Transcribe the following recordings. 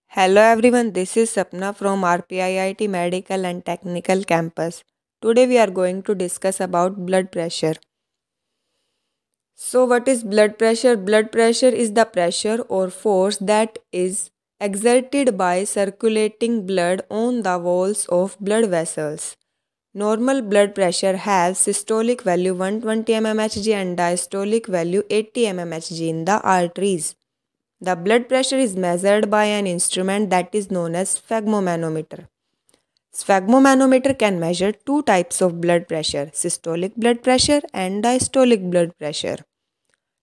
Hello everyone, this is Sapna from RPIIT Medical and Technical Campus. Today we are going to discuss about blood pressure. So what is blood pressure? Blood pressure is the pressure or force that is exerted by circulating blood on the walls of blood vessels. Normal blood pressure has systolic value 120 mmHg and diastolic value 80 mmHg in the arteries. The blood pressure is measured by an instrument that is known as sphygmomanometer. Sphygmomanometer can measure two types of blood pressure, systolic blood pressure and diastolic blood pressure.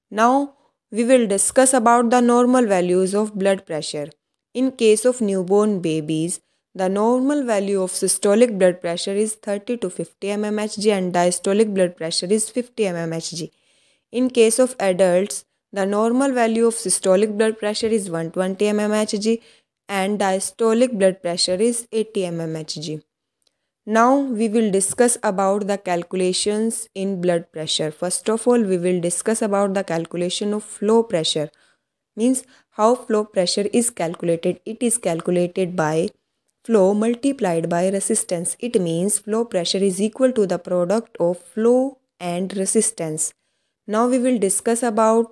Now we will discuss about the normal values of blood pressure. In case of newborn babies, the normal value of systolic blood pressure is 30 to 50 mmHg and diastolic blood pressure is 50 mmHg. In case of adults, the normal value of systolic blood pressure is 120 mmHg and diastolic blood pressure is 80 mmHg. Now we will discuss about the calculations in blood pressure. First of all, we will discuss about the calculation of flow pressure. Means how flow pressure is calculated. It is calculated by flow multiplied by resistance. It means flow pressure is equal to the product of flow and resistance. Now we will discuss about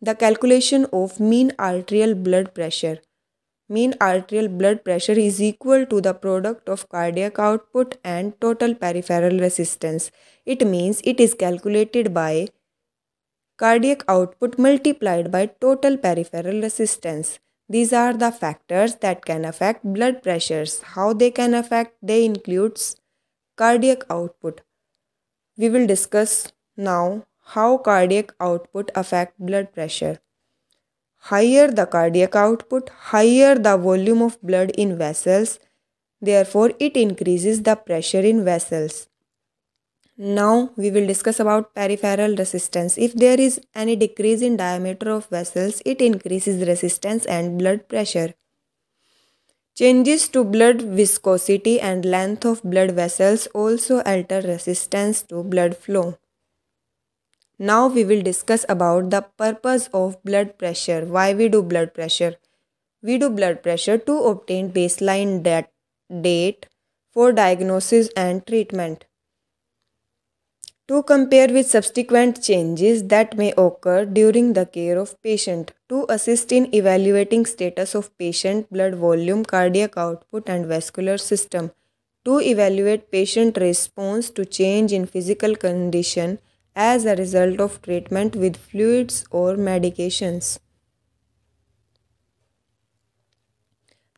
the calculation of mean arterial blood pressure. Mean arterial blood pressure is equal to the product of cardiac output and total peripheral resistance. It means it is calculated by cardiac output multiplied by total peripheral resistance. These are the factors that can affect blood pressures. How they can affect? They includes cardiac output. We will discuss now how cardiac output affect blood pressure. Higher the cardiac output, higher the volume of blood in vessels. Therefore, it increases the pressure in vessels. Now, we will discuss about peripheral resistance. If there is any decrease in diameter of vessels, it increases resistance and blood pressure. Changes to blood viscosity and length of blood vessels also alter resistance to blood flow. Now we will discuss about the purpose of blood pressure. Why we do blood pressure? We do blood pressure to obtain baseline date for diagnosis and treatment. To compare with subsequent changes that may occur during the care of patient. To assist in evaluating status of patient blood volume, cardiac output and vascular system. To evaluate patient response to change in physical condition as a result of treatment with fluids or medications.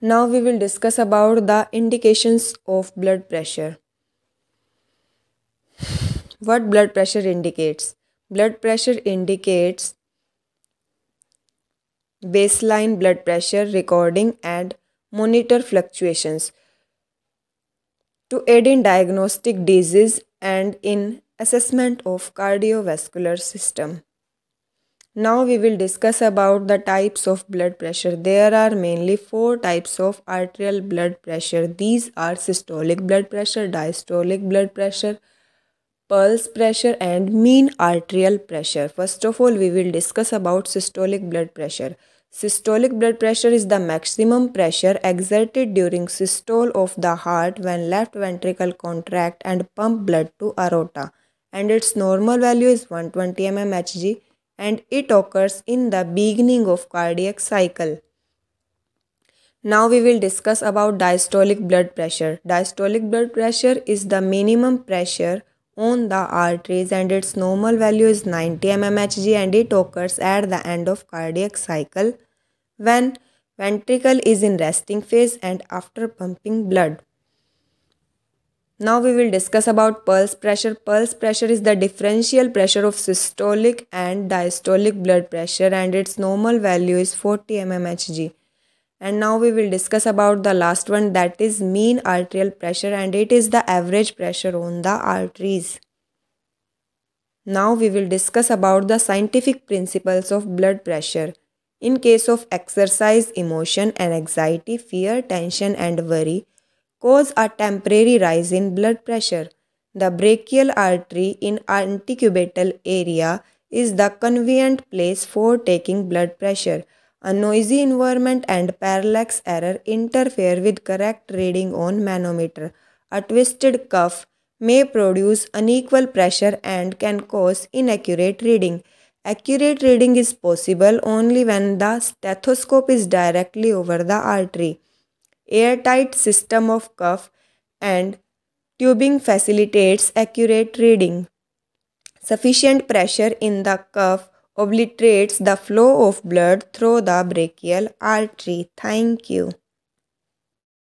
Now we will discuss about the indications of blood pressure. What blood pressure indicates? Blood pressure indicates baseline blood pressure recording and monitor fluctuations to aid in diagnostic disease and in assessment of cardiovascular system. Now we will discuss about the types of blood pressure. There are mainly 4 types of arterial blood pressure. These are systolic blood pressure, diastolic blood pressure, pulse pressure and mean arterial pressure. First of all, we will discuss about systolic blood pressure. Systolic blood pressure is the maximum pressure exerted during systole of the heart when left ventricle contract and pump blood to aorta, and its normal value is 120 mmHg and it occurs in the beginning of cardiac cycle. Now we will discuss about diastolic blood pressure. Diastolic blood pressure is the minimum pressure on the arteries and its normal value is 90 mmHg and it occurs at the end of cardiac cycle when ventricle is in resting phase and after pumping blood. Now we will discuss about pulse pressure. Pulse pressure is the differential pressure of systolic and diastolic blood pressure and its normal value is 40 mmHg. And now we will discuss about the last one, that is mean arterial pressure, and it is the average pressure on the arteries. Now we will discuss about the scientific principles of blood pressure. In case of exercise, emotion and anxiety, fear, tension and worry cause a temporary rise in blood pressure. The brachial artery in antecubital area is the convenient place for taking blood pressure. A noisy environment and parallax error interfere with correct reading on manometer. A twisted cuff may produce unequal pressure and can cause inaccurate reading. Accurate reading is possible only when the stethoscope is directly over the artery. Airtight system of cuff and tubing facilitates accurate reading. Sufficient pressure in the cuff obliterates the flow of blood through the brachial artery. Thank you.